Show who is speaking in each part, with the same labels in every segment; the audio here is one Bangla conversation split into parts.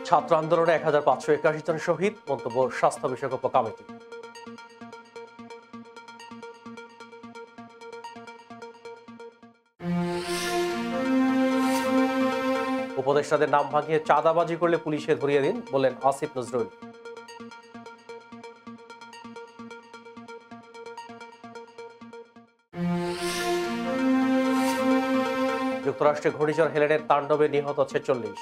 Speaker 1: ছাত্র আন্দোলনে ১৫৮১ জন শহীদ, মন্তব্য স্বাস্থ্য বিষয়ক উপকমিটি। উপদেষ্টাদের নাম ভাঙিয়ে চাঁদাবাজি করলে পুলিশে ধরিয়ে দিন, বললেন আসিফ নজরুল। যুক্তরাষ্ট্রে ঘূর্ণিঝড় হেলেনের তাণ্ডবে নিহত ৪৬।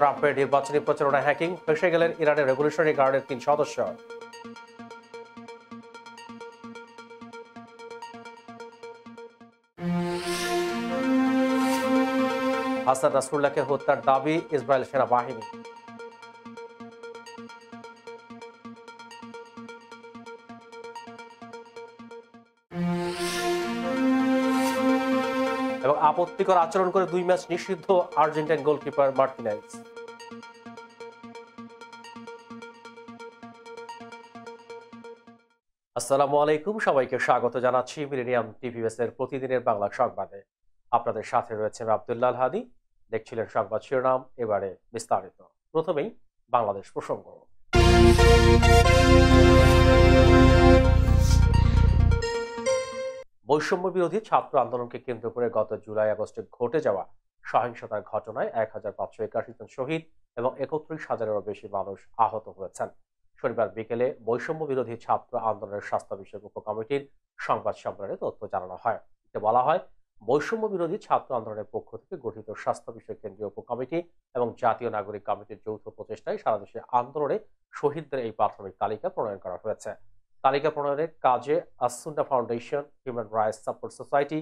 Speaker 1: ট্রাম্পের নির্বাচনী প্রচারণা হ্যাকিং, ফেসে গেলেন ইরানের রেভলিউশনারি গার্ডের ৩ সদস্য। হাসান নাসরুল্লাহকে হত্যার দাবি ইসরায়েল সেনাবাহিনী। এবং আপত্তিকর আচরণ করে ২ ম্যাচ নিষিদ্ধ আর্জেন্টাইন গোলকিপার মার্টিনেজ। আসসালামু আলাইকুম, সবাইকে স্বাগত জানাচ্ছি মিলেনিয়াম টিভিএস এর প্রতিদিনের বাংলা সংবাদে। আপনাদের সাথে রয়েছে আব্দুল্লাহ হাদি। দেখছিলেন সংবাদ শিরোনাম, এবারে বিস্তারিত। প্রথমেই বাংলাদেশ প্রসঙ্গ। বৈষম্য বিরোধী ছাত্র আন্দোলনকে কেন্দ্র করে গত জুলাই আগস্টে ঘটে যাওয়া সহিংসতার ঘটনায় ১৫৮১ জন শহীদ এবং ৩১,০০০-এরও বেশি মানুষ আহত হয়েছেন। শনিবার বিকেলে বৈষম্য বিরোধী ছাত্র আন্দোলনের স্বাস্থ্য বিষয়ক উপকমিটির সংবাদ সম্মেলনে তথ্য জানানো হয়। এতে বলা হয়, বৈষম্য বিরোধী ছাত্র আন্দোলনের পক্ষ থেকে গঠিত স্বাস্থ্য বিষয়ক কেন্দ্রীয় উপকমিটি এবং জাতীয় নাগরিক কমিটির যৌথ প্রচেষ্টায় সারা দেশে আন্দোলনে শহীদদের এই প্রাথমিক তালিকা প্রণয়ন করা হয়েছে। তালিকা প্রণয়নের কাজে As-Sunnah foundation, human rights support society,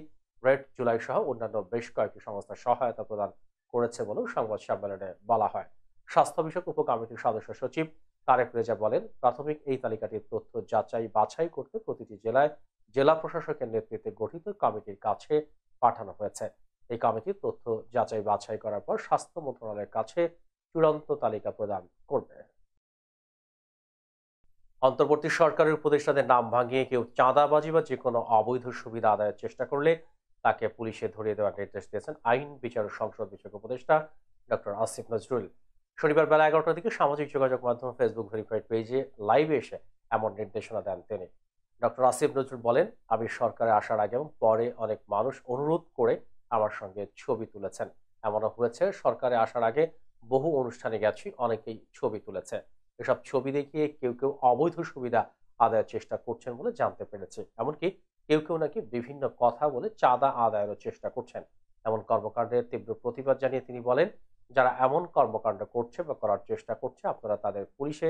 Speaker 1: red July সহ অন্যান্য বেশ কয়েকটি সংস্থা সহায়তা প্রদান করেছে বলেও সংবাদ সম্মেলনে বলা হয়। স্বাস্থ্য বিষয়ক উপকমিটির সদস্য সচিব তারেক রেজা বলেন, প্রাথমিক এই তালিকাটির তথ্য যাচাই বাছাই করতে প্রতিটি জেলায় জেলা প্রশাসকের নেতৃত্বে গঠিত কমিটির কাছে পাঠানো হয়েছে। এই কমিটির তথ্য যাচাই বাছাই করার পর স্বাস্থ্য মন্ত্রণালয়ের কাছে চূড়ান্ত তালিকা প্রদান করবে। অন্তর্বর্তী সরকারের উপদেষ্টাদের নাম ভাঙিয়ে কেউ চাঁদাবাজি বা যে কোনো অবৈধ সুবিধা আদায়ের চেষ্টা করলে তাকে পুলিশে ধরিয়ে দেওয়ার নির্দেশ দিয়েছেন আইন, বিচার ও সংসদ বিষয়ক উপদেষ্টা ডক্টর আসিফ নজরুল। শনিবার বেলা ১১টার দিকে সামাজিক যোগাযোগ মাধ্যম ফেসবুক ভেরিফাইড পেজে লাইভে এসে এমন নির্দেশনা দেন তিনি। ডক্টর আসিফ নজরুল বলেন, আমি সরকারে আসার আগে এবং পরে অনেক মানুষ অনুরোধ করে আমার সঙ্গে ছবি তুলেছেন। এমনও হয়েছে, সরকারে আসার আগে বহু অনুষ্ঠানে গেছি, অনেকেই ছবি তুলেছে। এসব ছবি দেখিয়ে কেউ কেউ অবৈধ সুবিধা আদায়ের চেষ্টা করছেন বলে জানতে পেরেছে। এমনকি কেউ কেউ নাকি বিভিন্ন কথা বলে চাঁদা আদায়েরও চেষ্টা করছেন। এমন কর্মকাণ্ডের তীব্র প্রতিবাদ জানিয়ে তিনি বলেন, যারা এমন কর্মকাণ্ড করছে বা করার চেষ্টা করছে, আপনারা তাদের পুলিশে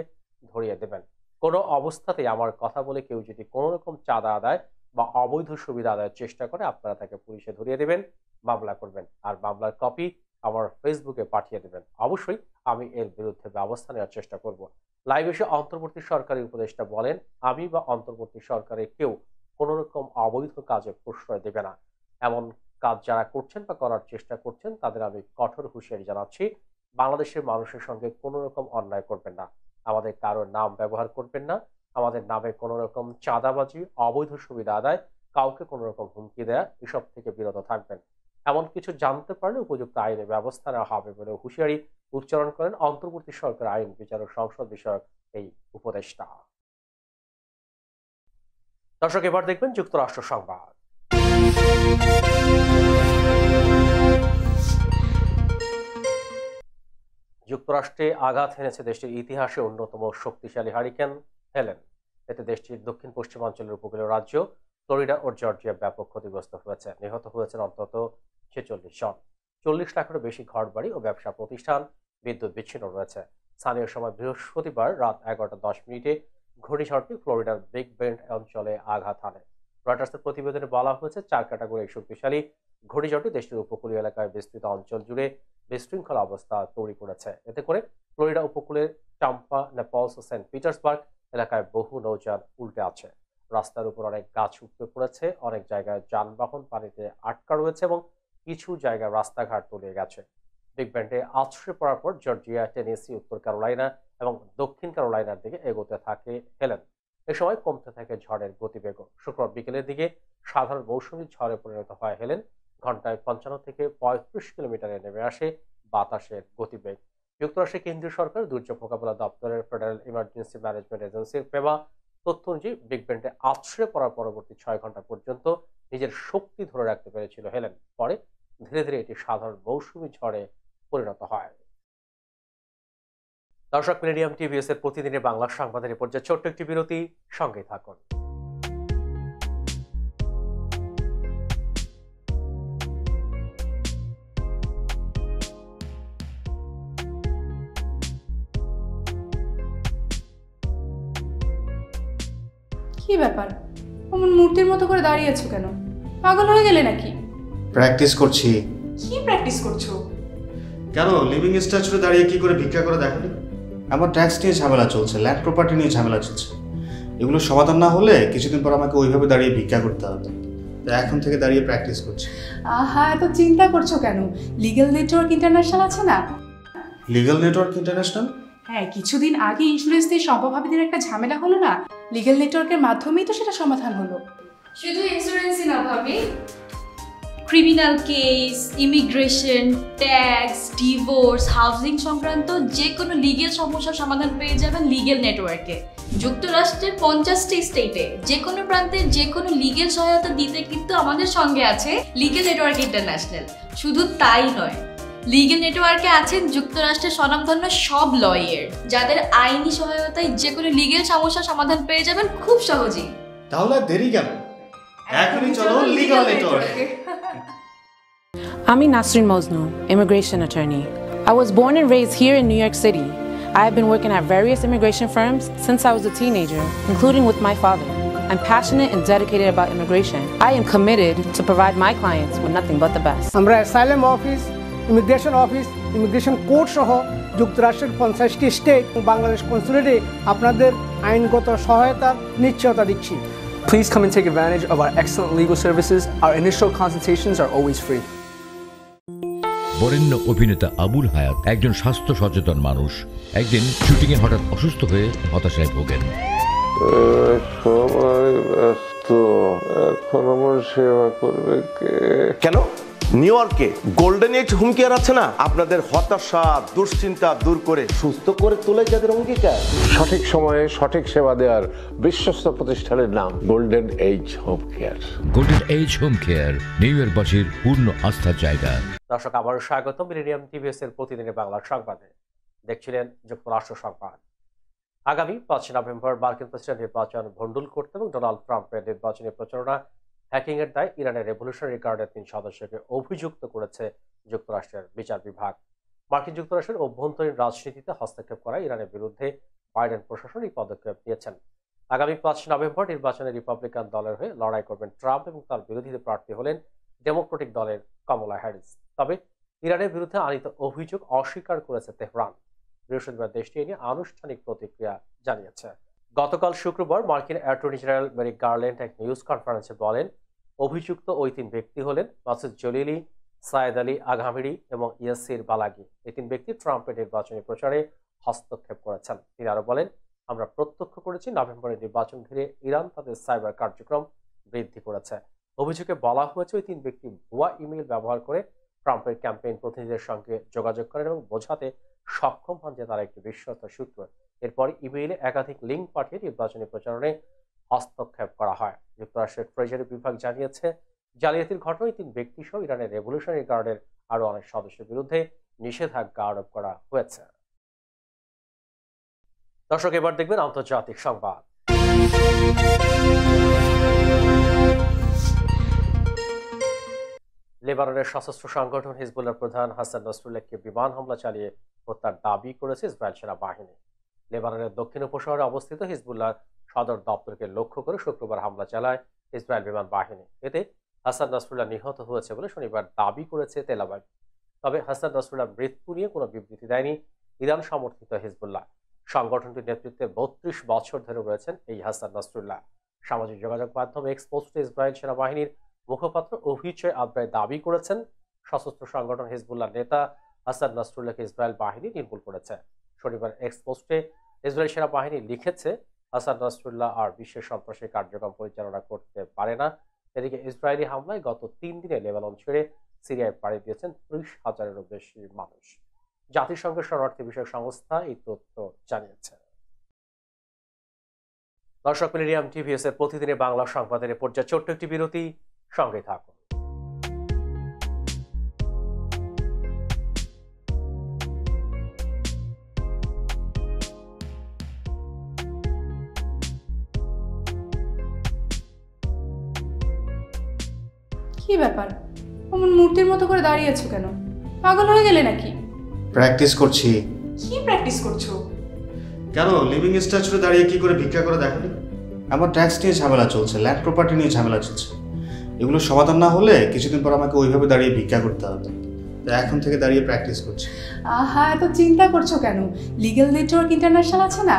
Speaker 1: ধরিয়ে দেবেন। কোনো অবস্থাতেই আমার কথা বলে কেউ যদি কোনো রকম চাঁদা আদায় বা অবৈধ সুবিধা আদায়ের চেষ্টা করে, আপনারা তাকে পুলিশে ধরিয়ে দেবেন, মামলা করবেন, আর মামলার কপি আমার ফেসবুকে পাঠিয়ে দেবেন। অবশ্যই আমি এর বিরুদ্ধে ব্যবস্থা নেওয়ার চেষ্টা করব। লাইভ এসে অন্তর্বর্তী সরকারি উপদেষ্টা বলেন, আমি বা অন্তর্বর্তী সরকারের কেউ কোন রকম অবৈধ কাজে প্রশ্রয় দেবে না। এমন কাজ যারা করছেন বা করার চেষ্টা করছেন, তাদের আমি কঠোর হুঁশিয়ারি জানাচ্ছি, বাংলাদেশের মানুষের সঙ্গে কোনো রকম অন্যায় করবেন না, আমাদের কারোর নাম ব্যবহার করবেন না, আমাদের নামে কোনো রকম চাঁদাবাজি, অবৈধ সুবিধা আদায়, কাউকে কোনো রকম হুমকি দেয়া, এসব থেকে বিরত থাকবেন। এমন কিছু জানতে পারলে উপযুক্ত আইনে ব্যবস্থা নেওয়া হবে বলে হুঁশিয়ারি উচ্চারণ করেন অন্তর্বর্তী সরকার আইন, বিচার ও সংসদ বিষয়ক এই উপদেষ্টা। দর্শক, এবার দেখবেন যুক্তরাষ্ট্র সংবাদ। যুক্তরাষ্ট্রে আঘাত হেনেছে দেশটির ইতিহাসে অন্যতম শক্তিশালী হারিকেন হেলেন। এতে দেশটির দক্ষিণ পশ্চিমাঞ্চলের উপকূলীয় রাজ্য ফ্লোরিডা ও জর্জিয়া ব্যাপক ক্ষতিগ্রস্ত হয়েছে। নিহত হয়েছেন অন্তত ৪৬ জন। ৪০ লাখেরও বেশি ঘরবাড়ি ও ব্যবসা প্রতিষ্ঠান বিদ্যুৎ বিচ্ছিন্ন রয়েছে। স্থানীয় সময় বৃহস্পতিবার রাত ১১টা ১০ মিনিটে ঘূর্ণিঝড়টি ফ্লোরিডার বিগ বেন্ড অঞ্চলে আঘাত হানে। রয়টার্সের প্রতিবেদনে বলা হয়েছে, ৪ ক্যাটাগরির শক্তিশালী ঘূর্ণিঝড়টি দেশটির উপকূলীয় এলাকায় বিস্তৃত অঞ্চল জুড়ে বিশৃঙ্খলা অবস্থা তৈরি করেছে। এতে করে ফ্লোরিডা উপকূলের টাম্পা, নেপলস ও সেন্ট পিটার্সবার্গ এলাকায় বহু নৌযান উল্টে আছে। রাস্তার উপর অনেক গাছ উপড়ে পড়েছে, অনেক জায়গায় যানবাহন পানিতে আটকা রয়েছে এবং কিছু জায়গায় রাস্তাঘাট তলিয়ে গেছে। বিগ ব্যান্ডে আছড়ে পড়ার পর জর্জিয়া, টেনেসি, উত্তর ক্যারোলাইনা এবং দক্ষিণ ক্যারোলাইনার দিকে এগোতে থাকে হেলেন। এ সময় কমতে থাকে ঝড়ের গতিবেগ। শুক্রবার বিকেলের দিকে সাধারণ মৌসুমী ঝড়ে পরিণত হয় হেলেন। ঘন্টায় ৫৫ থেকে ৩৫ কিলোমিটারে নেমে আসে বাতাসের গতিবেগ। যুক্তরাষ্ট্রের কেন্দ্রীয় সরকার দুর্যোগ মোকাবিলা দপ্তরের ফেডারেল ইমার্জেন্সি ম্যানেজমেন্ট এজেন্সির ফেমা তথ্য অনুযায়ী বিগ ব্যান্ডে আছড়ে পড়ার পরবর্তী ৬ ঘন্টা পর্যন্ত নিজের শক্তি ধরে রাখতে পেরেছিল হেলেন। পরে ধীরে ধীরে এটি সাধারণ মৌসুমী ঝড়ে পরিণত হয়। দর্শক, মিলেনিয়াম টিভিএস এর প্রতিদিনের বাংলা সংবাদের এ পর্যায়ে ছোট্ট একটি বিরতি, সঙ্গে থাকুন।
Speaker 2: কি ব্যাপার, অমন মূর্তির মতো করে দাঁড়িয়ে আছো কেন? পাগল হয়ে গেলে নাকি?
Speaker 3: প্র্যাকটিস করছি।
Speaker 2: কি প্র্যাকটিস করছো?
Speaker 3: কেন লিভিং স্ট্যাচুতে দাঁড়িয়ে কি করে ভিক্ষা করে দেখালি? আমার ট্যাক্স নিয়ে ঝামেলা চলছে, ল্যান্ড প্রপার্টি নিয়ে ঝামেলা চলছে। এগুলো সমাধান না হলে কিছুদিন পর আমাকে ওইভাবে দাঁড়িয়ে ভিক্ষা করতে হবে। তো এখন থেকে দাঁড়িয়ে প্র্যাকটিস করছি।
Speaker 2: আহা, এত চিন্তা করছো কেন? লিগ্যাল নেটওয়ার্ক ইন্টারন্যাশনাল আছে না?
Speaker 3: Legal network international?
Speaker 2: হ্যাঁ, কিছুদিন আগে ইন্স্যুরেন্স দিয়ে সম্পভাবীদের একটা ঝামেলা হলো না? লিগ্যাল নেটওয়ার্কের মাধ্যমেই তো সেটা সমাধান হলো।
Speaker 4: শুধু ইন্স্যুরেন্সই না ভাবি, criminal case, immigration, tax, divorce, housing সংক্রান্ত যে কোনো লিগেল সমস্যার সমাধান পেয়ে যাবেন লিগেল নেটওয়ার্কে। যুক্তরাষ্ট্রের 50টি স্টেটে যে কোনো প্রান্তে যে কোনো লিগেল সহায়তা দিতে কিন্তু আমাদের সঙ্গে আছে লিগেল নেটওয়ার্ক ইন্টারন্যাশনাল। শুধু তাই নয়, লিগেল নেটওয়ার্কে আছেন যুক্তরাষ্ট্রের স্বনামধন্য সব লয়ার, যাদের আইনি সহায়তায় যে কোনো লিগেল সমস্যার সমাধান পেয়ে যাবেন খুব সহজেই।
Speaker 3: তাহলে দেরি কেন? এখনই চলো লিগ্যাল নেটওয়ার্কে।
Speaker 5: I'm Nasrin Mosnu, immigration attorney. I was born and raised here in New York City. I have been working at various immigration firms since I was a teenager, including with my father. I'm passionate and dedicated about immigration. I am committed to provide my clients with nothing but the best.
Speaker 6: আমরা অ্যাসাইলাম অফিস, ইমিগ্রেশন কোর্ট সহ যুক্তরাষ্ট্রের 50টি স্টেট ও বাংলাদেশ কনসুলেটে আপনাদের আইনগত সহায়তার নিশ্চয়তা দিচ্ছি।
Speaker 7: Please come and take advantage of our excellent legal services. Our initial consultations are always free.
Speaker 8: বরেণ্য অভিনেতা আবুল হায়াত একজন স্বাস্থ্য সচেতন মানুষ। একদিন শুটিংয়ে হঠাৎ অসুস্থ হয়ে হতাশায় ভোগেন।
Speaker 9: সবাই ব্যস্ত, এখন আমার সেবা করবে কে?
Speaker 10: কেন? নিউ ইয়র্কে গোল্ডেন এজ হোম কেয়ার আছে না, আপনাদের হতাশা দুশ্চিন্তা দূর করে সুস্থ করে তোলে যাদের অঙ্গীকার।
Speaker 9: সঠিক সময়ে সঠিক সেবা দেওয়ার বিশ্বস্ত প্রতিষ্ঠানের নাম golden age home care.
Speaker 8: Golden age home care New ইয়র্কবাসীর পূর্ণ আস্থার জায়গা।
Speaker 1: দর্শক, আবারও স্বাগত মিলেনিয়াম টিভিএস এর প্রতিদিনের বাংলা সংবাদে। দেখছিলেন যুক্তরাষ্ট্র সংবাদ। আগামী ৫ নভেম্বর মার্কিন প্রেসিডেন্ট নির্বাচন ভণ্ডুল করতে এবং ডোনাল্ড ট্রাম্পের নির্বাচনী প্রচারণা হ্যাকিং এর দায় ইরানের রেভলিউশনারি গার্ডের ৩ সদস্যকে অভিযুক্ত করেছে যুক্তরাষ্ট্রের বিচার বিভাগ। মার্কিন যুক্তরাষ্ট্রের অভ্যন্তরীণ রাজনীতিতে হস্তক্ষেপ করা ইরানের বিরুদ্ধে বাইডেন প্রশাসন এই পদক্ষেপ নিয়েছেন। আগামী ৫ নভেম্বর নির্বাচনে রিপাবলিকান দলের হয়ে লড়াই করবেন ট্রাম্প এবং তার বিরোধীদের প্রার্থী হলেন ডেমোক্রেটিক দলের কমলা হ্যারিস। তবে ইরানের বিরুদ্ধে আনিত অভিযোগ অস্বীকার করেছে তেহরান। বৃহস্পতিবার দেশটি নিয়ে আনুষ্ঠানিক প্রতিক্রিয়া জানিয়েছে। গতকাল শুক্রবার মার্কিন অ্যাটর্নি জেনারেল মেরিক গারল্যান্ড এক নিউজ কনফারেন্সে বলেন, অভিযুক্ত ওই ৩ ব্যক্তি হলেন মাসুদ জলিলি, সায়েদ আলী আঘামিরি এবং ইয়াসির বালাগি। এই ৩ ব্যক্তি ট্রাম্পের নির্বাচনী প্রচারে হস্তক্ষেপ করেছেন। তিনি আরো বলেন, আমরা প্রত্যক্ষ করেছি নভেম্বরের নির্বাচন ঘিরে ইরান তাদের সাইবার কার্যক্রম বৃদ্ধি করেছে। অভিযোগে বলা হয়েছে ওই ৩ ব্যক্তি ভুয়া ইমেইল ব্যবহার করে ট্রাম্পের ক্যাম্পেইন প্রতিনিধিদের সঙ্গে যোগাযোগ করেন এবং বোঝাতে সক্ষম হন যে তারা একটি বিশ্বস্ত সূত্র। এরপর ইমেইলে একাধিক লিঙ্ক পাঠিয়ে নির্বাচনী প্রচারণে হস্তক্ষেপ করা হয়। যুক্তরাষ্ট্রের ট্রেজারি বিভাগ জানিয়েছে, জালিয়াতির ঘটনায় ৩ ব্যক্তি সহ ইরানের রেভলিউশনারি গার্ডের আরো অনেক সদস্যের বিরুদ্ধে নিষেধাজ্ঞা আরোপ করা হয়েছে। দর্শক, এবার দেখবেন আন্তর্জাতিক সংবাদ। লেবাননের সশস্ত্র সংগঠন হিজবুল্লাহর প্রধান হাসান নাসরুল্লাহকে বিমান হামলা চালিয়ে হত্যার দাবি করেছে ইসরায়েল সেনাবাহিনী। লেবাননের দক্ষিণ উপশহরে অবস্থিত হিজবুল্লাহ সদর দপ্তরকে লক্ষ্য করে শুক্রবার হামলা চালায় ইসরায়েল বিমান বাহিনী। এতে হাসান নাসরুল্লাহ নিহত হয়েছে বলে শনিবার দাবি করেছে তেল আবিব। তবে হাসান নাসরুল্লাহ মৃত্যু নিয়ে কোনো বিবৃতি দেয়নি ইরান সমর্থিত হিজবুল্লাহ। সংগঠনটির নেতৃত্বে ৩২ বছর ধরে রয়েছেন এই হাসান নাসরুল্লাহ। সামাজিক যোগাযোগ মাধ্যম এক্স পোস্টে ইসরায়েল সেনাবাহিনীর মুখপাত্র অভিচয় আব্রাই দাবি করেছেন সশস্ত্র সংগঠন হিজবুল্লাহ নেতা হাসান নাসরুল্লাহকে ইসরায়েল বাহিনী নির্মূল করেছে। শনিবার এক্স পোস্টে ইসরায়েল সেনাবাহিনী লিখেছে, হাসান নাসরুল্লাহ আর বিশ্বের সন্ত্রাসী কার্যক্রম পরিচালনা করতে পারে না। এদিকে ইসরায়েলি হামলায় গত 3 দিনে লেবানন ছেড়ে সিরিয়ায় পাড়ি দিয়েছেন 30,000-এরও বেশি মানুষ। জাতিসংঘের শরণার্থী বিষয়ক সংস্থা এই তথ্য জানিয়েছে। দর্শক, মিলেনিয়াম টিভিএস এর প্রতিদিনের বাংলা সংবাদের পর্যায়ে ছোট্ট একটি বিরতি, সঙ্গে থাকুন।
Speaker 2: কি ব্যাপার, অমন মূর্তির মতো করে দাঁড়িয়ে আছো কেন? পাগল হয়ে গেলে নাকি?
Speaker 3: প্র্যাকটিস করছি।
Speaker 2: কি প্র্যাকটিস করছো?
Speaker 3: কেন লিভিং স্ট্যাচুতে দাঁড়িয়ে কি করে ভিক্ষা করে দেখনি? আমার ট্যাক্স নিয়ে ঝামেলা চলছে, ল্যান্ড প্রপার্টি নিয়ে ঝামেলা চলছে। এগুলো সমাধান না হলে কিছুদিন পর আমাকে ওইভাবে দাঁড়িয়ে ভিক্ষা করতে হবে। তো এখন থেকে দাঁড়িয়ে প্র্যাকটিস করছি।
Speaker 2: আহা, এত চিন্তা করছো কেন? লিগ্যাল নেটওয়ার্ক ইন্টারন্যাশনাল আছে না?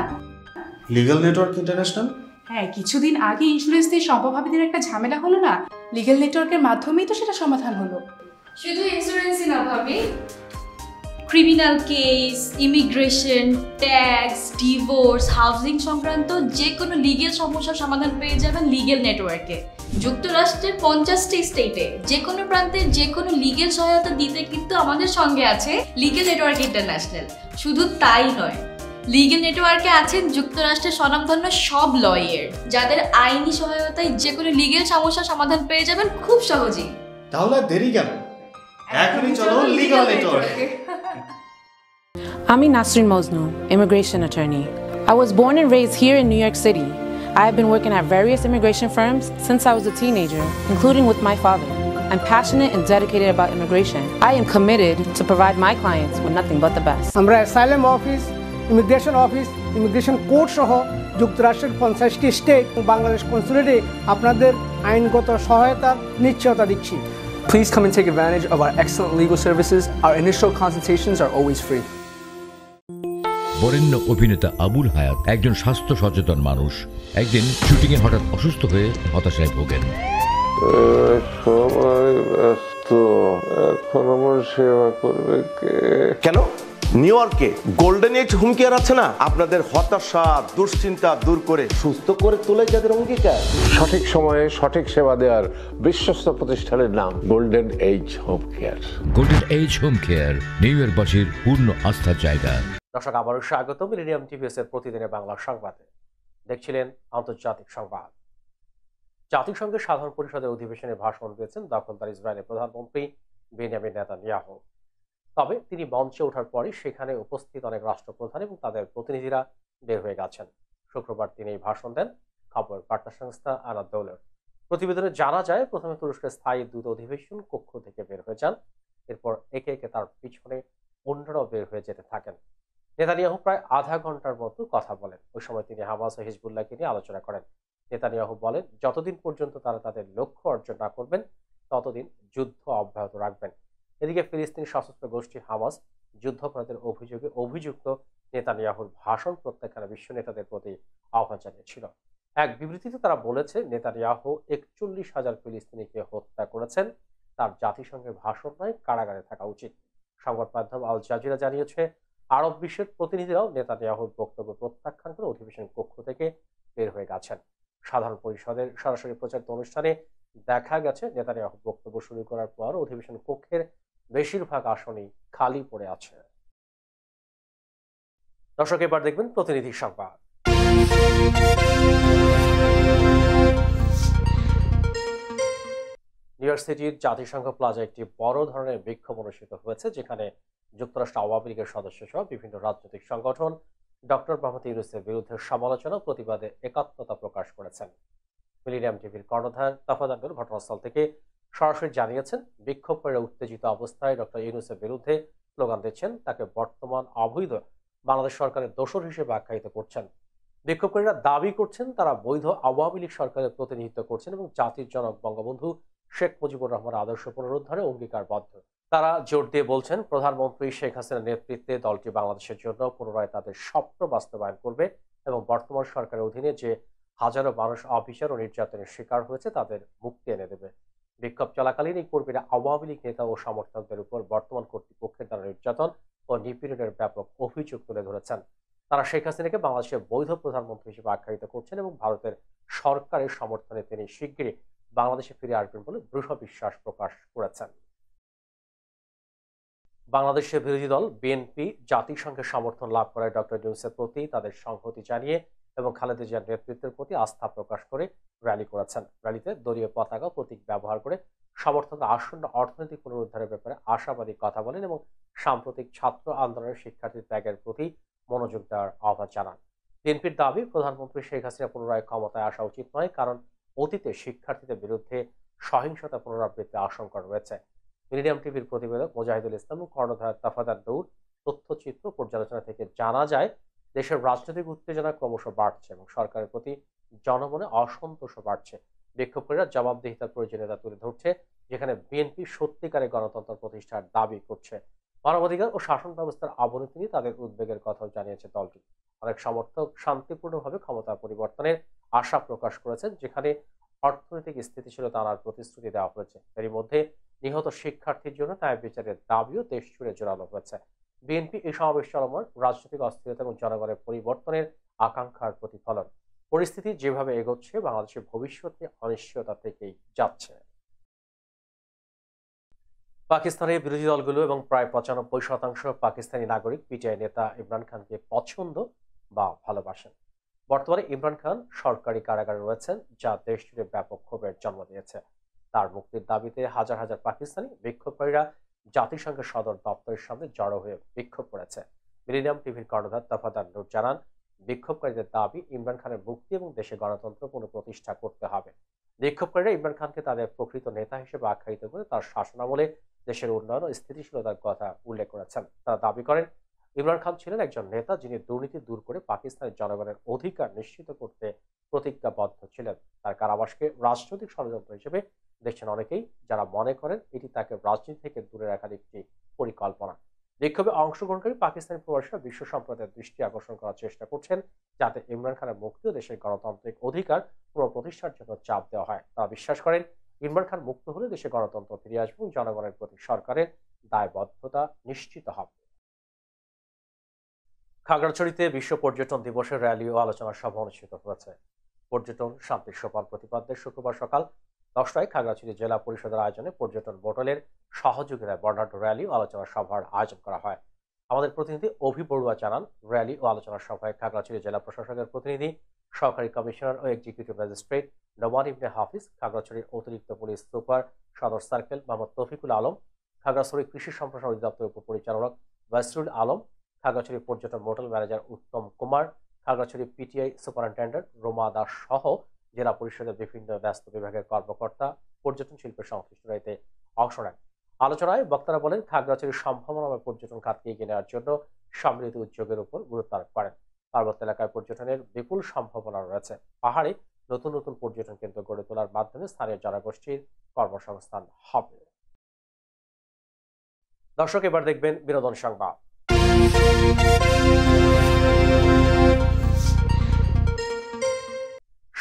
Speaker 3: Legal network international?
Speaker 2: হ্যাঁ, কিছুদিন আগে ইন্স্যুরেন্স দিয়ে সম্পভাবীদের একটা ঝামেলা হলো না? লিগ্যাল নেটওয়ার্কের মাধ্যমেই তো সেটা সমাধান হলো।
Speaker 4: শুধু ইন্স্যুরেন্সই না ভাবি, criminal case, immigration, tax, divorce, housing সংক্রান্ত যে কোনো লিগেল সমস্যার সমাধান পেয়ে যাবেন লিগেল নেটওয়ার্কে। যুক্তরাষ্ট্রের 50টি স্টেটে যে কোনো প্রান্তে যে কোনো লিগেল সহায়তা দিতে কিন্তু আমাদের সঙ্গে আছে লিগেল নেটওয়ার্ক ইন্টারন্যাশনাল। শুধু তাই নয়, লিগেল নেটওয়ার্কে আছেন যুক্তরাষ্ট্রের স্বনামধন্য সব লয়ার, যাদের আইনি সহায়তায় যে কোনো লিগেল সমস্যার সমাধান পেয়ে যাবেন খুব সহজেই।
Speaker 3: তাহলে দেরি কেন? এখনই চলো লিগ্যাল নেটওয়ার্কে।
Speaker 5: I'm Nasrin Mosnu, immigration attorney. I was born and raised here in New York City. I have been working at various immigration firms since I was a teenager, including with my father. I'm passionate and dedicated about immigration. I am committed to provide my clients with nothing but the best.
Speaker 6: আমরা অ্যাসাইলাম অফিস, ইমিগ্রেশন কোর্ট সহ যুক্তরাষ্ট্রের 50টি স্টেট ও বাংলাদেশ কনসুলেটে আপনাদের আইনগত সহায়তার নিশ্চয়তা দিচ্ছি।
Speaker 7: Please come and take advantage of our excellent legal services. Our initial consultations are always free.
Speaker 8: বরেণ্য অভিনেতা আবুল হায়াত একজন স্বাস্থ্য সচেতন মানুষ। একদিন শুটিংয়ে হঠাৎ অসুস্থ হয়ে হতাশায় ভোগেন।
Speaker 9: সবাই ব্যস্ত, এখন আমার সেবা করবে কে?
Speaker 10: কেন নিউ ইয়র্কে গোল্ডেন এজ হোম কেয়ার আছে না? আপনাদের হতাশা দুশ্চিন্তা দূর করে সুস্থ করে তোলে যাদের অঙ্গীকার।
Speaker 9: সঠিক সময়ে সঠিক সেবা দেওয়ার বিশ্বস্ত প্রতিষ্ঠানের নাম golden age home care.
Speaker 8: Golden age home care New ইয়র্কবাসীর পূর্ণ আস্থার জায়গা।
Speaker 1: দর্শক, আবারও স্বাগত মিলেনিয়াম টিভিএস এর প্রতিদিনের বাংলা সংবাদে। দেখছিলেন আন্তর্জাতিক সংবাদ। জাতিসংঘের সাধারণ পরিষদের অধিবেশনে ভাষণ দিয়েছেন দখলদার ইসরায়েলের প্রধানমন্ত্রী বেনিয়ামিন নেতানিয়াহু। তবে তিনি মঞ্চে ওঠার পরই সেখানে উপস্থিত অনেক রাষ্ট্রপ্রধান এবং তাদের প্রতিনিধিরা বের হয়ে গেছেন। শুক্রবার তিনি এই ভাষণ দেন। খবর বার্তা সংস্থা আনাদৌলের প্রতিবেদনে জানা যায়, প্রথমে তুরস্কের স্থায়ী দূত অধিবেশন কক্ষ থেকে বের হয়ে যান। এরপর একে একে তার পিছনে অন্যরাও বের হয়ে যেতে থাকেন। নেতানিয়াহু প্রায় আধা ঘন্টার মতো কথা বলেন। ওই সময় তিনি হামাস ও হিজবুল্লাহকে নিয়ে আলোচনা করেন। নেতানিয়াহু বলেন, যতদিন পর্যন্ত তারা তাদের লক্ষ্য অর্জন না করবেন ততদিন যুদ্ধ অব্যাহত রাখবেন। এদিকে ফিলিস্তিনি সশস্ত্র গোষ্ঠী হামাস যুদ্ধাপরাধের অভিযোগে অভিযুক্ত নেতানিয়াহুর ভাষণ প্রত্যাখ্যানে বিশ্ব নেতাদের প্রতি আহ্বান জানিয়েছিল। এক বিবৃতিতে তারা বলেছে, নেতানিয়াহু 41,000 ফিলিস্তিনিকে হত্যা করেছেন। তার জাতিসংঘের ভাষণ নয়, কারাগারে থাকা উচিত। সংবাদ মাধ্যম আল জাজিরা জানিয়েছে, আরব বিশ্বের প্রতিনিধিরাও নেতানিয়াহুর বক্তব্য প্রত্যাখ্যান করে অধিবেশন কক্ষ থেকে বের হয়ে গেছেন। সাধারণ পরিষদের সরাসরি প্রচারিত অনুষ্ঠানে দেখা গেছে, নেতানিয়াহু বক্তব্য শুরু করার পর অধিবেশন কক্ষের বেশিরভাগ আসনই খালি পড়ে আছে। দর্শক, এবার দেখবেন প্রতিনিধি সংবাদ। নিউ ইয়র্ক সিটির জাতিসংঘ প্লাজা একটি বড় ধরনের বিক্ষোভ অনুষ্ঠিত হয়েছে, যেখানে যুক্তরাষ্ট্র আওয়ামী লীগের সদস্য সহ বিভিন্ন রাজনৈতিক সংগঠন ডক্টর মোহাম্মদ ইউনূসের বিরুদ্ধে সমালোচনা ও প্রতিবাদে একাত্মতা প্রকাশ করেছেন। মিলেনিয়াম টিভির কর্ণধার তাফাদাঙ্গুল ঘটনাস্থল থেকে সরাসরি জানিয়েছেন, বিক্ষোভকারীরা উত্তেজিত অবস্থায় ডক্টর ইউনূসের বিরুদ্ধে স্লোগান দিচ্ছেন, তাকে বর্তমান অবৈধ বাংলাদেশ সরকারের দোসর হিসেবে আখ্যায়িত করছেন। বিক্ষোভকারীরা দাবি করছেন তারা বৈধ আওয়ামী লীগ সরকারের প্রতিনিধিত্ব করছেন এবং জাতির জনক বঙ্গবন্ধু শেখ মুজিবুর রহমানের আদর্শ পুনরুদ্ধারে অঙ্গীকারবদ্ধ। তারা জোর দিয়ে বলছেন, প্রধানমন্ত্রী শেখ হাসিনার নেতৃত্বে দলটি বাংলাদেশের জন্য পুনরায় তাদের স্বপ্ন বাস্তবায়ন করবে এবং বর্তমান সরকারের অধীনে যে হাজারো মানুষ অবিচার ও নির্যাতনের শিকার হয়েছে, তাদের মুক্তি এনে দেবে। বিক্ষোভ চলাকালীন এই কর্মীরা আওয়ামী লীগ নেতা ও সমর্থকদের উপর বর্তমান কর্তৃপক্ষের দ্বারা নির্যাতন ও নিপীড়নের ব্যাপক অভিযোগ তুলে ধরেছেন। তারা শেখ হাসিনাকে বাংলাদেশের বৈধ প্রধানমন্ত্রী হিসেবে আখ্যায়িত করছেন এবং ভারতের সরকারের সমর্থনে তিনি শিগগিরই বাংলাদেশে ফিরে আসবেন বলে দৃঢ় বিশ্বাস প্রকাশ করেছেন। বাংলাদেশের বিরোধী দল বিএনপি জাতিসংঘের সমর্থন লাভ করায় ডক্টর ইউনূসের প্রতি তাদের সংহতি জানিয়ে এবং খালেদা জিয়ার নেতৃত্বের প্রতি আস্থা প্রকাশ করে র্যালি করেছেন। র্যালিতে দলীয় পতাকা প্রতীক ব্যবহার করে সমর্থকরা আসন্ন অর্থনৈতিক পুনরুদ্ধারের ব্যাপারে আশাবাদী কথা বলেন এবং সাম্প্রতিক ছাত্র আন্দোলনের শিক্ষার্থী ত্যাগের প্রতি মনোযোগ দেওয়ার আহ্বান জানান। বিএনপির দাবি, প্রধানমন্ত্রী শেখ হাসিনা পুনরায় ক্ষমতায় আসা উচিত নয়, কারণ অতীতে শিক্ষার্থীদের বিরুদ্ধে সহিংসতা পুনরাবৃত্তির আশঙ্কা রয়েছে। মিডিয়াম টিভির প্রতিবেদক মোজাহিদুল ইসলাম ও কর্ণধার তাফাদার নূর তথ্যচিত্র পর্যালোচনা থেকে জানা যায়, দেশের রাজনৈতিক উত্তেজনা ক্রমশ বাড়ছে এবং সরকারের প্রতি জনমনে অসন্তোষ বাড়ছে। বিক্ষোভকারীরা জবাবদিহিতার প্রয়োজনীয়তা তুলে ধরছে, যেখানে বিএনপি সত্যিকারের গণতন্ত্র প্রতিষ্ঠার দাবি করছে। মানবাধিকার ও শাসন ব্যবস্থার অবনতি নিয়ে তাদের উদ্বেগের কথাও জানিয়েছে দলটি। অনেক সমর্থক শান্তিপূর্ণভাবে ক্ষমতা পরিবর্তনের আশা প্রকাশ করেছেন, যেখানে অর্থনৈতিক স্থিতিশীলতা আনার প্রতিশ্রুতি দেওয়া হয়েছে। এরই মধ্যে নিহত শিক্ষার্থীর জন্য ন্যায় বিচারের দাবিও দেশ জুড়ে জোরালো হয়েছে। বিএনপি এই সমাবেশ চলমান রাজনৈতিক অস্থিরতা এবং জনগণের পরিবর্তনের আকাঙ্ক্ষার প্রতিফলন। পরিস্থিতি যেভাবে এগোচ্ছে, বাংলাদেশের ভবিষ্যতে অনিশ্চয়তা থেকেই যাচ্ছে। পাকিস্তানের বিরোধী দলগুলো এবং প্রায় 95% পাকিস্তানি নাগরিক পিটিআই নেতা ইমরান খানকে পছন্দ বা ভালোবাসেন। বর্তমানে ইমরান খান সরকারি কারাগারে রয়েছেন, যা দেশ জুড়ে ব্যাপক ক্ষোভের জন্ম দিয়েছে। তার মুক্তির দাবিতে হাজার হাজার পাকিস্তানি বিক্ষোভকারীরা জাতিসংঘের সদর দপ্তরের সামনে জড়ো হয়ে বিক্ষোভ করেছে। মিলিনিয়াম টিভির কর্ণধার তাফাদার নূর জানান, বিক্ষোভকারীদের দাবি ইমরান খানের মুক্তি এবং দেশে গণতন্ত্র পুনঃপ্রতিষ্ঠা করতে হবে। বিক্ষোভকারীরা ইমরান খানকে তাদের প্রকৃত নেতা হিসেবে আখ্যায়িত করে তার শাসনামলে দেশের উন্নয়ন ও স্থিতিশীলতার কথা উল্লেখ করেছেন। তারা দাবি করেন, ইমরান খান ছিলেন একজন নেতা যিনি দুর্নীতি দূর করে পাকিস্তানের জনগণের অধিকার নিশ্চিত করতে প্রতিজ্ঞাবদ্ধ ছিলেন। তার কারাবাসকে রাজনৈতিক ষড়যন্ত্র হিসেবে দেখছেন অনেকেই, যারা মনে করেন এটি তাকে রাজনীতি থেকে দূরে রাখার একটি পরিকল্পনা। বিক্ষোভে অংশগ্রহণকারী পাকিস্তানি প্রবাসীরা বিশ্ব সম্প্রদায়ের দৃষ্টি আকর্ষণ করার চেষ্টা করছেন, যাতে ইমরান খানের মুক্তি ও দেশের গণতান্ত্রিক অধিকার পুনঃপ্রতিষ্ঠার জন্য চাপ দেওয়া হয়। তারা বিশ্বাস করেন, ইমরান খান মুক্ত হলে দেশে গণতন্ত্র ফিরে আসবে এবং জনগণের প্রতি সরকারের দায়বদ্ধতা নিশ্চিত হবে। খাগড়াছড়িতে বিশ্ব পর্যটন দিবসের র্যালি ও আলোচনা সভা অনুষ্ঠিত হয়েছে। পর্যটন শান্তির সোপান প্রতিপাদ্যে শুক্রবার সকাল 10টায় খাগড়াছড়ি জেলা পরিষদের আয়োজনে পর্যটন বোর্ডের সহযোগিতায় বর্ণাঢ্য র্যালি ও আলোচনা সভার আয়োজন করা হয়। আমাদের প্রতিনিধি অভি বড়ুয়া জানান, র্যালি ও আলোচনা সভায় খাগড়াছড়ি জেলা প্রশাসকের প্রতিনিধি, সহকারী কমিশনার ও এক্সিকিউটিভ ম্যাজিস্ট্রেট নোমান ইবনে হাফিজ, খাগড়াছড়ির অতিরিক্ত পুলিশ সুপার সদর সার্কেল মোহাম্মদ তৌফিকুল আলম, খাগড়াছড়ি কৃষি সম্প্রসারণ অধিদপ্তরের উপপরিচালক বাসরুল আলম, খাগড়াছড়ি পর্যটন motel manager Uttam Kumar, Khagrachari PTI superintendent Ruma Das সহ জেলা পরিষদের বিভিন্ন ব্যস্ত বিভাগের কর্মকর্তা পর্যটন শিল্পের সংশ্লিষ্টরা এতে অংশ নেন। আলোচনায় বক্তারা বলেন, খাগড়াছড়ির সম্ভাবনাময় পর্যটন খাতকে এগিয়ে নেওয়ার জন্য সম্মিলিত উদ্যোগের উপর গুরুত্ব আরোপ করেন। পার্বত্য এলাকায় পর্যটনের বিপুল সম্ভাবনা রয়েছে। পাহাড়ে নতুন নতুন পর্যটন কেন্দ্র গড়ে তোলার মাধ্যমে স্থানীয় জনগোষ্ঠীর কর্মসংস্থান হবে। দর্শক, এবার দেখবেন বিনোদন সংবাদ।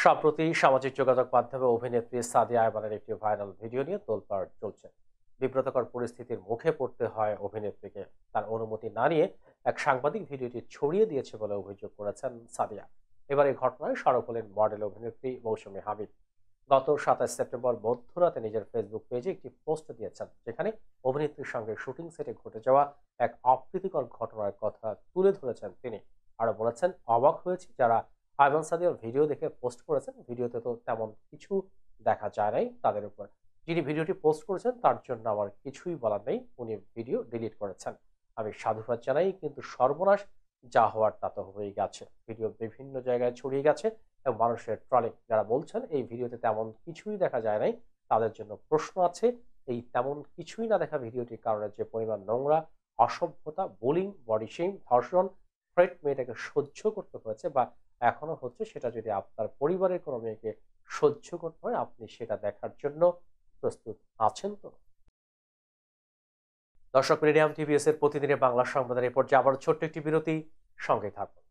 Speaker 1: সম্প্রতি সামাজিক যোগাযোগ মাধ্যমে অভিনেত্রী সাদিয়া আয়মানের একটি ভাইরাল ভিডিও নিয়ে তোলপাড় চলছে। বিব্রতকর পরিস্থিতির মুখে পড়তে হয় অভিনেত্রীকে। তার অনুমতি না নিয়ে এক সাংবাদিক ভিডিওটি ছড়িয়ে দিয়েছে বলে অভিযোগ করেছেন সাদিয়া। এবার এই ঘটনায় সরব হলেন মডেল অভিনেত্রী মৌসুমী হামিদ। গত 27 সেপ্টেম্বর মধ্যরাতে নিজের ফেসবুক পেজে একটি পোস্ট দিয়েছেন, যেখানে অভিনেত্রীর সঙ্গে শুটিং সেটে ঘটে যাওয়া এক অপ্রীতিকর ঘটনার কথা তুলে ধরেছেন তিনি। আরো বলেছেন, অবাক হয়েছি যারা আয়মান সাদিয়ার ভিডিও দেখে পোস্ট করেছেন। ভিডিওতে তো তেমন কিছু দেখা যায় নাই তাদের উপর। যিনি ভিডিওটি পোস্ট করেছেন তার জন্য আমার কিছুই বলার নেই, উনি ভিডিও ডিলিট করেছেন। আমি সাধুবাদ জানাই, কিন্তু সর্বনাশ যা হওয়ার তা তো হয়ে গেছে। ভিডিও বিভিন্ন জায়গায় ছড়িয়ে গেছে এবং মানুষের ট্রলিং। যারা বলছেন এই ভিডিওতে তেমন কিছুই দেখা যায় নাই, তাদের জন্য প্রশ্ন আছে, এই তেমন কিছুই না দেখা ভিডিওটির কারণে যে পরিমাণ নোংরা, অসভ্যতা, বুলিং, বডি শেম, ধর্ষণ, থ্রেট মেয়েটাকে সহ্য করতে হয়েছে বা এখনো হচ্ছে, সেটা যদি আপনার পরিবারের কোনো মেয়েকে সহ্য করতে হয়, আপনি সেটা দেখার জন্য প্রস্তুত আছেন তো? দর্শক, মিডিয়াম টিভিএস এর প্রতিদিনের বাংলা সংবাদের এই পর্যায়ে আবার ছোট্ট একটি বিরতি, সঙ্গে থাকুন।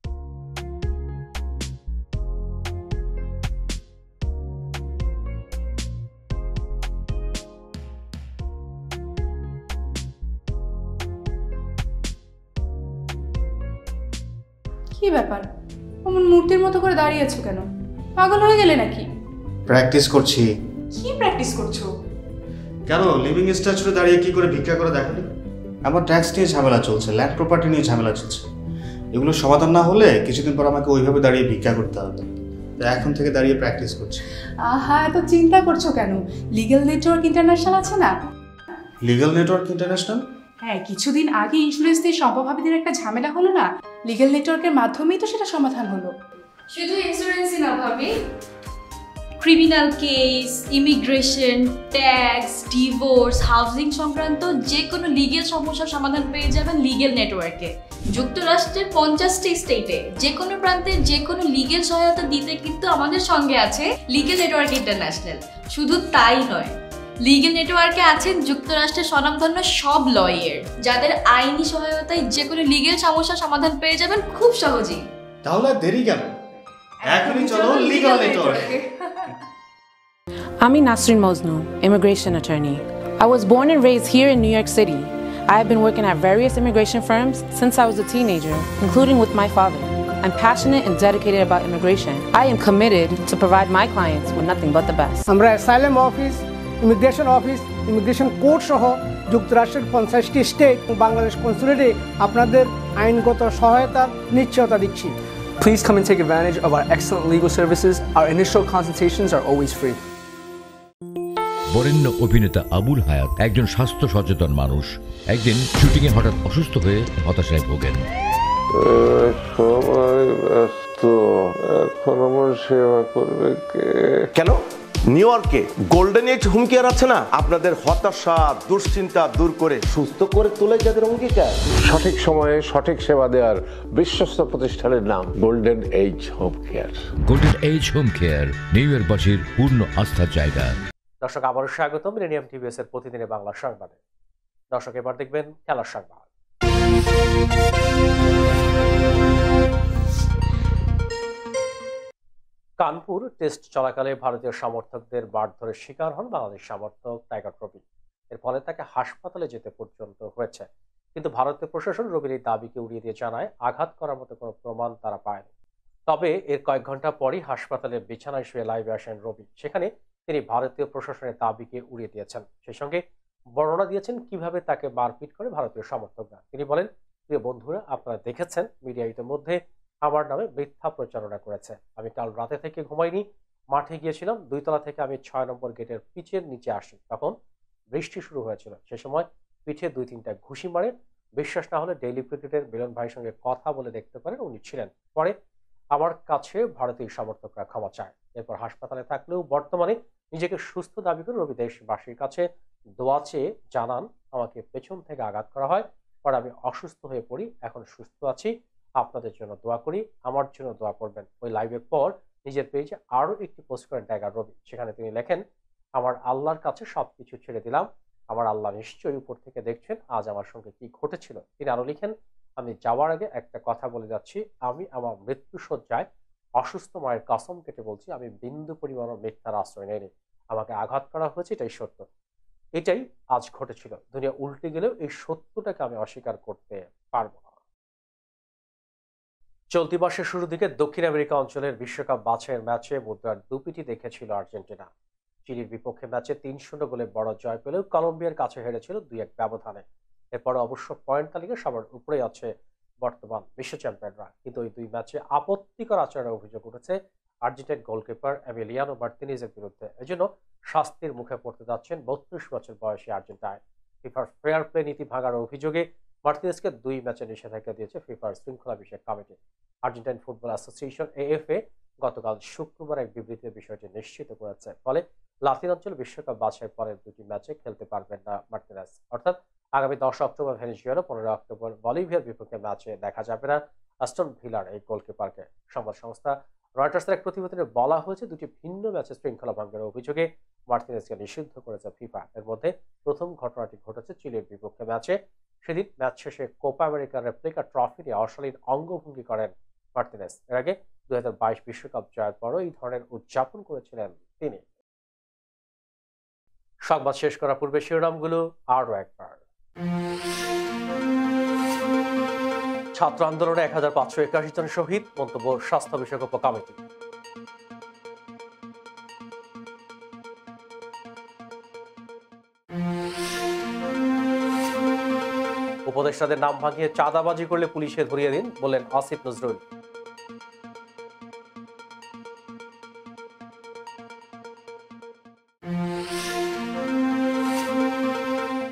Speaker 2: কি ব্যাপার, অমন মূর্তির মতো করে দাঁড়িয়ে আছো কেন? পাগল হয়ে গেলে নাকি?
Speaker 3: প্র্যাকটিস করছি।
Speaker 2: কি প্র্যাকটিস করছো?
Speaker 3: কেন লিভিং স্ট্যাচুতে দাঁড়িয়ে কি করে ভিক্ষা করে দেখনি? আমার ট্যাক্স নিয়ে ঝামেলা চলছে, ল্যান্ড প্রপার্টি নিয়ে ঝামেলা চলছে। এগুলো সমাধান না হলে কিছুদিন পর আমাকে ওইভাবে দাঁড়িয়ে ভিক্ষা করতে হবে। তাই এখন থেকে দাঁড়িয়ে প্র্যাকটিস করছি।
Speaker 2: আহা, এত চিন্তা করছো কেন? লিগ্যাল নেটওয়ার্ক ইন্টারন্যাশনাল আছে না?
Speaker 3: Legal network international?
Speaker 2: হ্যাঁ, কিছুদিন আগে ইন্স্যুরেন্স দিয়ে সম্পভাবীদের একটা ঝামেলা হলো না, লিগ্যাল নেটওয়ার্কের মাধ্যমেই তো সেটা সমাধান হলো।
Speaker 4: শুধু ইন্স্যুরেন্সই না ভাবি, criminal case, immigration, tax, divorce, housing সংক্রান্ত যে কোনো লিগেল সমস্যার সমাধান পেয়ে যাবেন লিগেল নেটওয়ার্কে। যুক্তরাষ্ট্রের 50টি স্টেটে যে কোনো প্রান্তে যে কোনো লিগেল সহায়তা দিতে কিন্তু আমাদের সঙ্গে আছে লিগেল নেটওয়ার্ক ইন্টারন্যাশনাল। শুধু তাই নয়, লিগেল নেটওয়ার্কে আছেন যুক্তরাষ্ট্রের স্বনামধন্য সব লয়ার, যাদের আইনি সহায়তায় যে কোনো লিগেল সমস্যার সমাধান পেয়ে যাবেন খুব সহজেই।
Speaker 3: তাহলে দেরি কেন? এখনই চলো লিগ্যাল নেটওয়ার্কে।
Speaker 5: I'm Nasrin Mosnu, immigration attorney. I was born and raised here in New York City. I have been working at various immigration firms since I was a teenager, including with my father. I'm passionate and dedicated about immigration. I am committed to provide my clients with nothing but the best.
Speaker 6: আমরা অ্যাসাইলাম অফিস, ইমিগ্রেশন কোর্ট সহ যুক্তরাষ্ট্রের 50টি স্টেট ও বাংলাদেশ কনসুলেটে আপনাদের আইনগত সহায়তার নিশ্চয়তা দিচ্ছি।
Speaker 7: Please come and take advantage of our excellent legal services. Our initial consultations are always free.
Speaker 8: বরেণ্য অভিনেতা আবুল হায়াত একজন স্বাস্থ্য সচেতন মানুষ। একদিন শুটিংয়ে হঠাৎ অসুস্থ হয়ে হতাশায় ভোগেন।
Speaker 9: এখন আমার সেবা করবে কে?
Speaker 10: কেন নিউ ইয়র্কে গোল্ডেন এইজ হোম কেয়ার আছে না? আপনাদের হতাশা দুশ্চিন্তা দূর করে সুস্থ করে তোলে যাদের অঙ্গীকার।
Speaker 9: সঠিক সময়ে সঠিক সেবা দেওয়ার বিশ্বস্ত প্রতিষ্ঠানের নাম golden age home care.
Speaker 8: Golden age home care New ইয়র্কবাসীর পূর্ণ আস্থার জায়গা।
Speaker 1: দর্শক, আবারও স্বাগতম মিলেনিয়াম টিভিএস এর প্রতিদিনের বাংলা সংবাদে। দর্শক, এবার দেখবেন খেলার সংবাদ। কানপুর টেস্ট চলাকালে ভারতীয় সমর্থকদের মারধরের শিকার হন বাংলাদেশ সমর্থক টাইগার রবি। এর ফলে তাকে হাসপাতালে যেতে পর্যন্ত হয়েছে, কিন্তু ভারতীয় প্রশাসন রবির এই দাবিকে উড়িয়ে দিয়ে জানায় আঘাত করার মতো কোনো প্রমাণ তারা পায়নি। তবে এর কয়েক ঘন্টা পরই হাসপাতালে বিছানায় শুয়ে লাইভে আসেন রবি। সেখানে তিনি ভারতীয় প্রশাসনের দাবিকে উড়িয়ে দিয়েছেন, সেই সঙ্গে বর্ণনা দিয়েছেন কিভাবে তাকে মারপিট করে ভারতীয় সমর্থকরা। তিনি বলেন, প্রিয় বন্ধুরা, আপনারা দেখেছেন মিডিয়া ইতিমধ্যে আমার নামে মিথ্যা প্রচারণা করেছে। আমি কাল রাতে থেকে ঘুমাইনি, মাঠে গিয়েছিলাম। 2 তলা থেকে আমি 6 নম্বর গেটের পিচের নিচে আসি, তখন বৃষ্টি শুরু হয়েছিল। সে সময় পিঠে 2-3টা ঘুষি মারে। বিশ্বাস না হলে ডেইলি ক্রিকেটের মিলন ভাইয়ের সঙ্গে কথা বলে দেখতে পারেন, উনি ছিলেন। পরে আমার কাছে ভারতীয় সমর্থকরা ক্ষমা চায়। এরপর হাসপাতালে থাকলেও বর্তমানে নিজেকে সুস্থ দাবি করে রবি দেশবাসীর কাছে দোয়া চেয়ে জানান, আমাকে পেছন থেকে আঘাত করা হয়, পরে আমি অসুস্থ হয়ে পড়ি, এখন সুস্থ আছি, আপনাদের জন্য দোয়া করি, আমার জন্য দোয়া করবেন। ওই লাইভের পর নিজের পেজে আরো একটি পোস্ট করেন টাইগার রবি। সেখানে তিনি লেখেন, আমার আল্লাহর কাছে সবকিছু ছেড়ে দিলাম, আমার আল্লাহ নিশ্চয়ই উপর থেকে দেখছেন আজ আমার সঙ্গে কি ঘটেছিল। তিনি আরো লিখেন, আমি যাওয়ার আগে একটা কথা বলে যাচ্ছি, আমি আমার মৃত্যুসজ্জায় অসুস্থ মায়ের কসম কেটে বলছি, আমি বিন্দু পরিমাণও মিথ্যার আশ্রয় নেইনি। আমাকে আঘাত করা হয়েছে, এটাই সত্য, এটাই আজ ঘটেছিল। দুনিয়া উল্টে গেলেও এই সত্যটাকে আমি অস্বীকার করতে পারবো না। চলতি মাসের শুরুর দিকে দক্ষিণ আমেরিকা অঞ্চলের বিশ্বকাপ বাছাইয়ের ম্যাচে বুধবার দুপিটি দেখেছিল আর্জেন্টিনা। চিলির বিপক্ষে ম্যাচে 3-0 গোলে বড় জয় পেলেও কলম্বিয়ার কাছে হেরেছিল 2-1 ব্যবধানে। এরপরে অবশ্য পয়েন্ট তালিকায় সবার উপরে আছে বর্তমান বিশ্ব চ্যাম্পিয়নরা। কিন্তু ওই 2 ম্যাচে আপত্তিকর আচরণের অভিযোগ উঠেছে আর্জেন্টাইন গোলকিপার এমিলিয়ানো মার্তিনেজের বিরুদ্ধে। এজন্য শাস্তির মুখে পড়তে যাচ্ছেন 32 বছর বয়সী আর্জেন্টাইন। ফিফার ফেয়ার প্লে নীতি ভাঙার অভিযোগে মার্তিনেজকে 2 ম্যাচে নিষেধাজ্ঞা দিয়েছে ফিফার শৃঙ্খলা বিষয়ক committee. Argentine football association AFA গতকাল শুক্রবার এক বিবৃতিতে বিষয়টি নিশ্চিত করেছে। ফলে লাতিন অঞ্চল বিশ্বকাপ বাছাইয়ের পরের 2টি ম্যাচে খেলতে পারবেন না মার্তিনেজ। অর্থাৎ আগামী 10 অক্টোবর ভেনেজুয়েলা, 15 অক্টোবর বলিভিয়ার বিপক্ষে ম্যাচে দেখা যাবে না অ্যাস্টন ভিলার এই গোলকিপারকে। সংবাদ সংস্থা রয়টার্সের এক প্রতিবেদনে বলা হয়েছে, 2টি ভিন্ন ম্যাচে শৃঙ্খলা ভঙ্গের অভিযোগে মার্তিনেজকে নিষিদ্ধ করেছে ফিফা। এর মধ্যে প্রথম ঘটনাটি ঘটেছে চিলির বিপক্ষে ম্যাচে। সেদিন ম্যাচ শেষে কোপা আমেরিকার রেপ্লিকা ট্রফি নিয়ে অশালীন অঙ্গভঙ্গি করেন মার্তিনেজ। এর আগে 2022 বিশ্বকাপ জয়ের পরও এই ধরনের উদযাপন করেছিলেন তিনি। সংবাদ শেষ করার পূর্বে শিরোনামগুলো আরও একবার। ছাত্র আন্দোলনে 1581 জন শহীদ, মন্তব্য স্বাস্থ্য বিষয়ক উপকমিটি। উপদেষ্টাদের নাম ভাঙিয়ে চাঁদাবাজি করলে পুলিশে ধরিয়ে দিন, বললেন আসিফ নজরুল।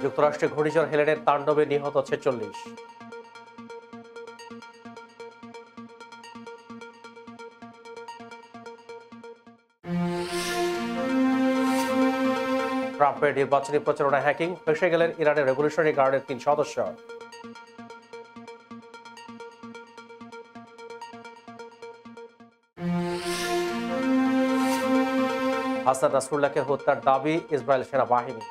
Speaker 1: যুক্তরাষ্ট্রে ঘূর্ণিঝড় হেলেনের তাণ্ডবে নিহত 46। ট্রাম্পের নির্বাচনী প্রচারণায় হ্যাকিং, ফেঁসে গেলেন ইরানের রেভলিউশনারি গার্ডের 3 সদস্য। হাসান নাসরুল্লাহকে হত্যার দাবি ইসরায়েল সেনাবাহিনী।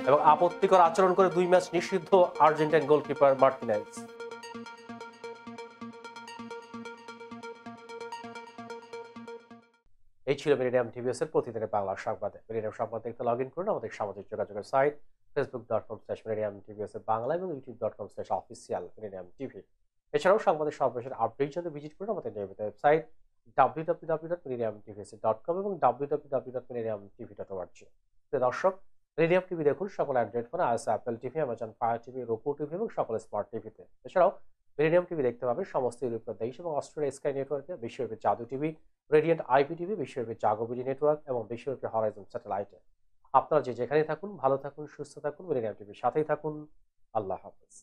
Speaker 1: এবং আপত্তিকর আচরণ করে 2 ম্যাচ নিষিদ্ধ আর্জেন্টাইন গোলকিপার মার্টিনেজ। এই ছিল মিরিডিয়াম টিভিএস এর প্রতিদিনের বাংলা সংবাদ। মিরিডিয়াম সংবাদ দেখতে লগ ইন করুন আমাদের সামাজিক যোগাযোগের সাইট facebook.com/miridiamtvs বাংলা এবং youtube.com/official মিরিডিয়াম টিভি। এছাড়াও সংবাদের সর্বশেষ আপডেট জানতে ভিজিট করুন আমাদের নিয়মিত ওয়েবসাইট www.miridiamtvs.com এবং www.miridiamtv.org। প্রিয় দর্শক, মিরিডিয়াম টিভি দেখুন সকল অ্যান্ড্রয়েড ফোনে, iOS Apple TV, Amazon Fire TV, Roku TV এবং সকল স্মার্ট টিভিতে। এছাড়াও মিরিডিয়াম টিভি দেখতে পাবেন সমস্ত ইউরোপীয় দেশ এবং অস্ট্রেলিয়া স্কাই নেটওয়ার্কে, বিশ্বব্যাপী জাদু টিভি, রেডিয়েন্ট আইপি টিভি, বিশ্বব্যাপী জাগোবিডি নেটওয়ার্ক এবং বিশ্বব্যাপী হরাইজন স্যাটেলাইটে। আপনারা যেখানে থাকুন ভালো থাকুন, সুস্থ থাকুন, মিরিডিয়াম টিভির সাথেই থাকুন। আল্লাহ হাফেজ।